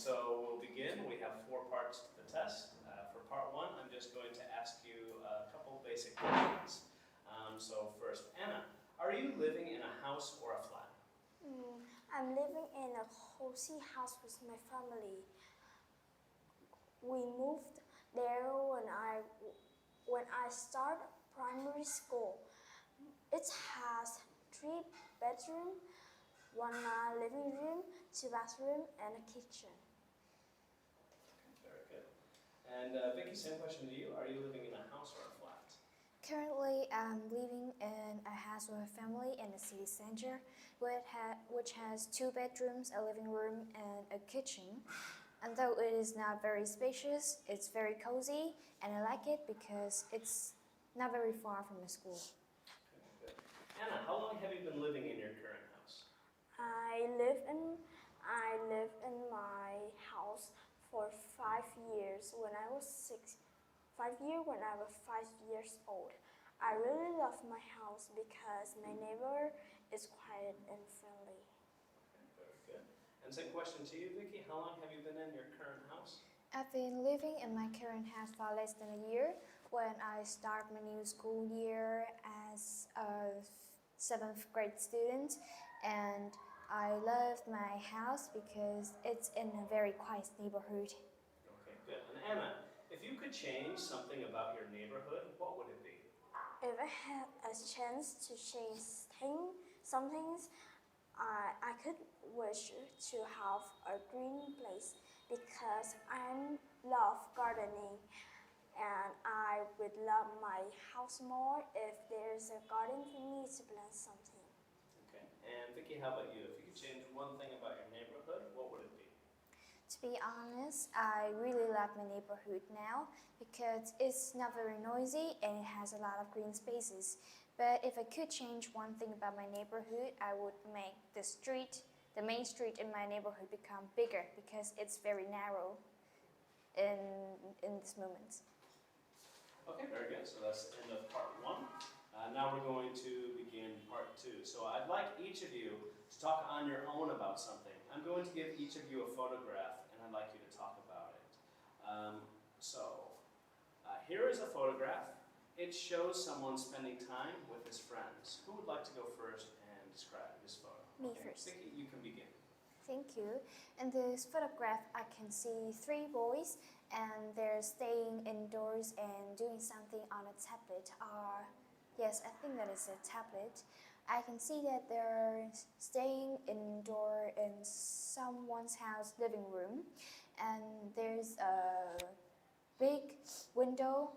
So we'll begin. We have 4 parts to the test. For part 1, I'm just going to ask you a couple basic questions. So first, Anna, are you living in a house or a flat? I'm living in a cozy house with my family. We moved there when I started primary school. It has 3 bedrooms, 1 living room, 2 bathrooms, and a kitchen. Very good. And Vicky, same question to you. Are you living in a house or a flat? Currently, I'm living in a house with a family in the city center, which has 2 bedrooms, a living room, and a kitchen. And though it is not very spacious, it's very cozy, and I like it because it's not very far from the school. Okay, good. Anna, how long have you been living in your current house? I live in my house for 5 years. When I was 5 years old. I really love my house because my neighbor is quiet and friendly. Okay, very good. And same question to you, Vicky. How long have you been in your current house? I've been living in my current house for less than a year when I start my new school year as a 7th grade student, and I love my house because it's in a very quiet neighborhood. Okay, good. And Anna, if you could change something about your neighborhood, what would it be? If I had a chance to change some things, I could wish to have a green place because I love gardening, and I would love my house more if there's a garden for me to plant something. Okay. And Vicky, how about you? If you could change one thing about your neighborhood, what would it be? To be honest, I really love my neighborhood now because it's not very noisy and it has a lot of green spaces. But if I could change one thing about my neighborhood, I would make the main street in my neighborhood become bigger because it's very narrow in this moment. Okay, very good. So that's the end of part 1. Now we're going to begin part 2. So I'd like each of you to talk on your own about something. I'm going to give each of you a photograph, and I'd like you to talk about it. Here is a photograph. It shows someone spending time with his friends. Who would like to go first and describe this photo? Me first. Vicky, you can begin. Thank you. In this photograph, I can see 3 boys, and they're staying indoors and doing something on a tablet. Yes, I think that is a tablet. I can see that they're staying indoor in someone's house living room, and there's a big window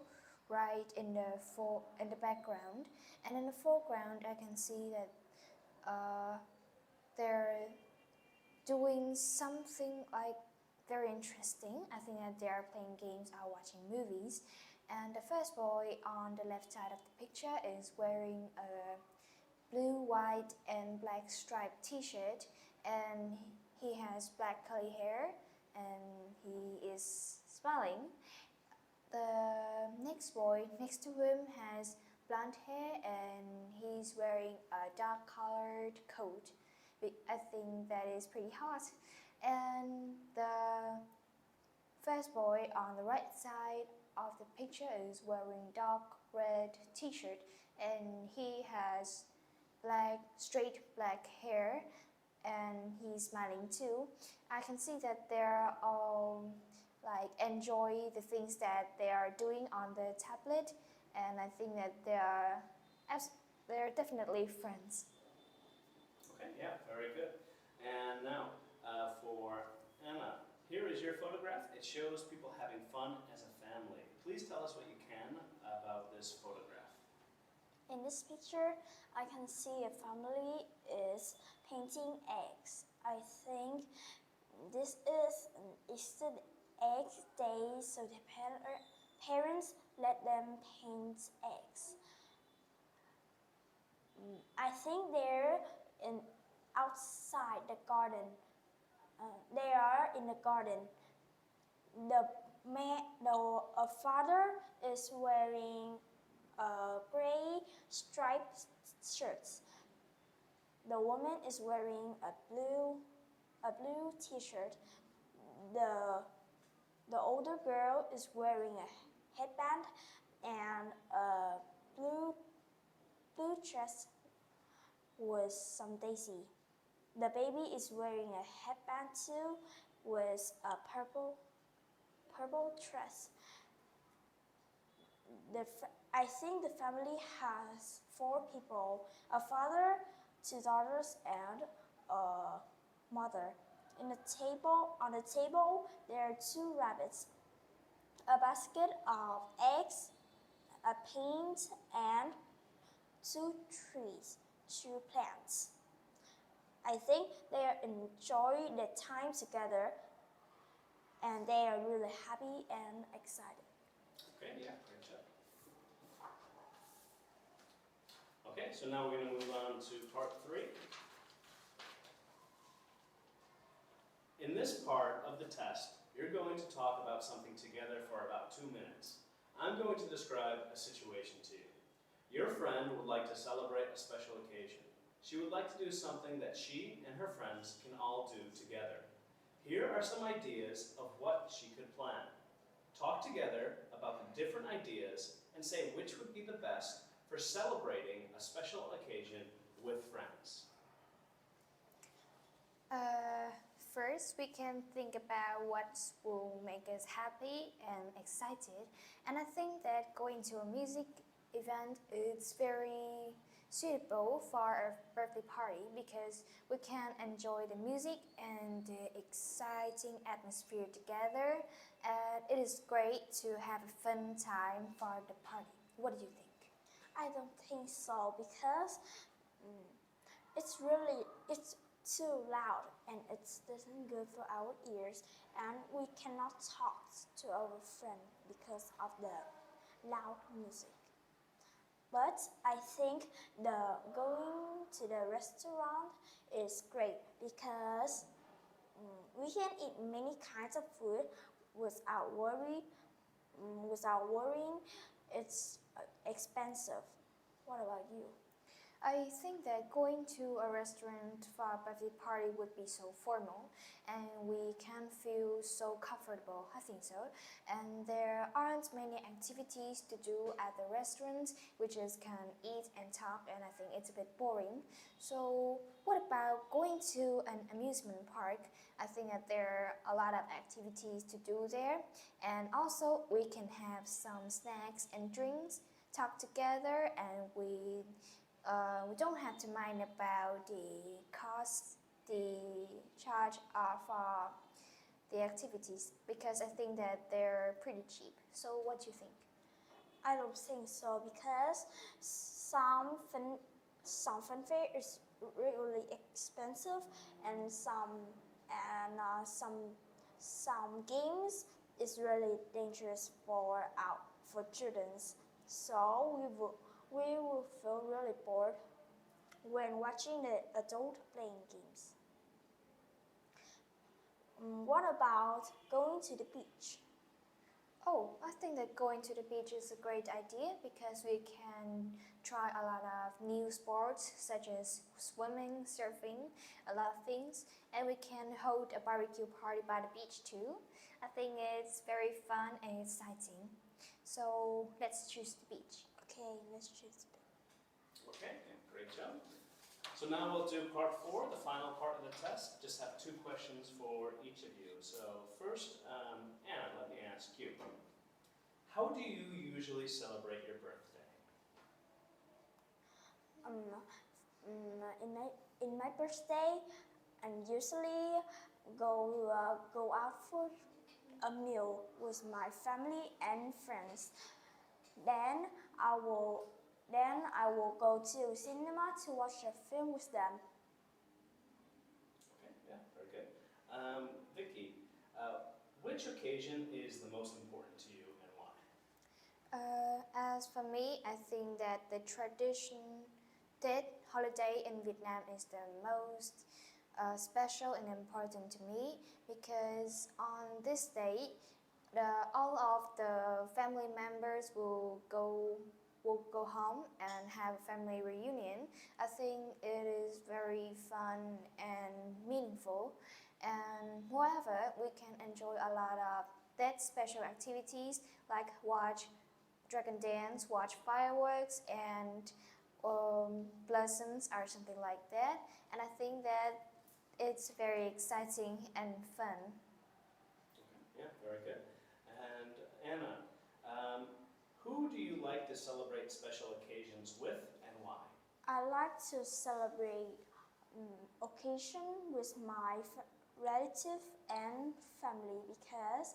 right in the background, and in the foreground I can see that they're doing something like very interesting. I think that they are playing games or watching movies. And the first boy on the left side of the picture is wearing a blue, white, and black striped t-shirt, and he has black curly hair, and he is smiling. The next boy next to him has blonde hair, and he's wearing a dark colored coat. I think that is pretty hot. And the first boy on the right side of the picture is wearing dark red t-shirt, and he has straight black hair, and he's smiling too. I can see that they're all enjoy the things that they are doing on the tablet, and I think that they're definitely friends. Okay, yeah, very good. And now for Anna. Here is your photograph. It shows people having fun as a family. Please tell us what you can about this photograph. In this picture, I can see a family is painting eggs. I think this is an Easter egg day, so the parents let them paint eggs. I think they're outside the garden. They are in the garden. The father is wearing a gray striped shirt. The woman is wearing a blue t-shirt. the older girl is wearing a headband and a blue dress with some daisy. The baby is wearing a headband too with a purple dress. I think the family has 4 people, a father, 2 daughters, and a mother. On the table, there are 2 rabbits, a basket of eggs, a paint, and 2 trees, 2 plants. I think they enjoy their time together and they are really happy and excited. Okay, yeah, great job. Okay, so now we're going to move on to part 3. In this part of the test, you're going to talk about something together for about 2 minutes. I'm going to describe a situation to you. Your friend would like to celebrate a special occasion. She would like to do something that she and her friends can all do together. Here are some ideas of what she could plan. Talk together about the different ideas and say which would be the best for celebrating a special occasion with friends. First, we can think about what will make us happy and excited. And I think that going to a music event is very suitable for a birthday party because we can enjoy the music and the exciting atmosphere together. And it is great to have a fun time for the party. What do you think? I don't think so because it's too loud and it doesn't good for our ears and we cannot talk to our friend because of the loud music. But I think the going to the restaurant is great because we can eat many kinds of food without worrying it's expensive. What about you? I think that going to a restaurant for a birthday party would be so formal and we can feel so comfortable, I think so. And there aren't many activities to do at the restaurant, we just can eat and talk and I think it's a bit boring. So what about going to an amusement park? I think that there are a lot of activities to do there and also we can have some snacks and drinks, talk together and we don't have to mind about the cost, the charge for the activities because I think that they're pretty cheap. So what do you think? I don't think so because some funfair is really expensive and some games is really dangerous for children. So we will feel really bored when watching the adult playing games. What about going to the beach? Oh, I think that going to the beach is a great idea because we can try a lot of new sports such as swimming, surfing, a lot of things, and we can hold a barbecue party by the beach too. I think it's very fun and exciting. So let's choose the beach. Okay, let's choose the beach. Okay, great job. So now we'll do part 4, the final part of the test. Just have 2 questions for each of you. So first, Anna, let me ask you. How do you usually celebrate your birthday? In my birthday, I usually go out for a meal with my family and friends. Then I will go to cinema to watch a film with them. Okay, yeah, very good. Vicky, which occasion is the most important to you and why? As for me, I think that the Tết holiday in Vietnam is the most special and important to me because on this day, all of the family members will go home and have a family reunion. I think it is very fun and meaningful And moreover, we can enjoy a lot of that special activities like watch dragon dance, watch fireworks, and blossoms or something like that. And I think that it's very exciting and fun. Okay. Yeah, very good. And Anna, who do you like to celebrate special occasions with and why? I like to celebrate occasion with my relative and family because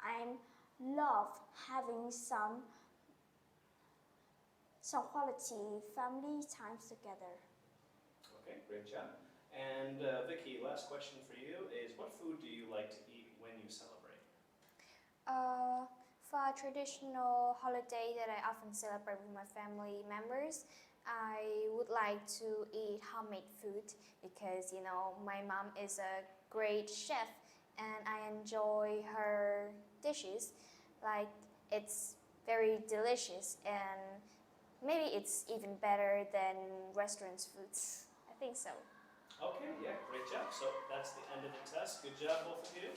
I love having some quality family times together. Okay, great job. And Vicky, last question for you is what food do you like to eat when you celebrate? For a traditional holiday that I often celebrate with my family members, I would like to eat homemade food because my mom is a great chef and I enjoy her dishes. Like it's very delicious and maybe it's even better than restaurants' foods. I think so. Okay, yeah, great job. So that's the end of the test. Good job, both of you.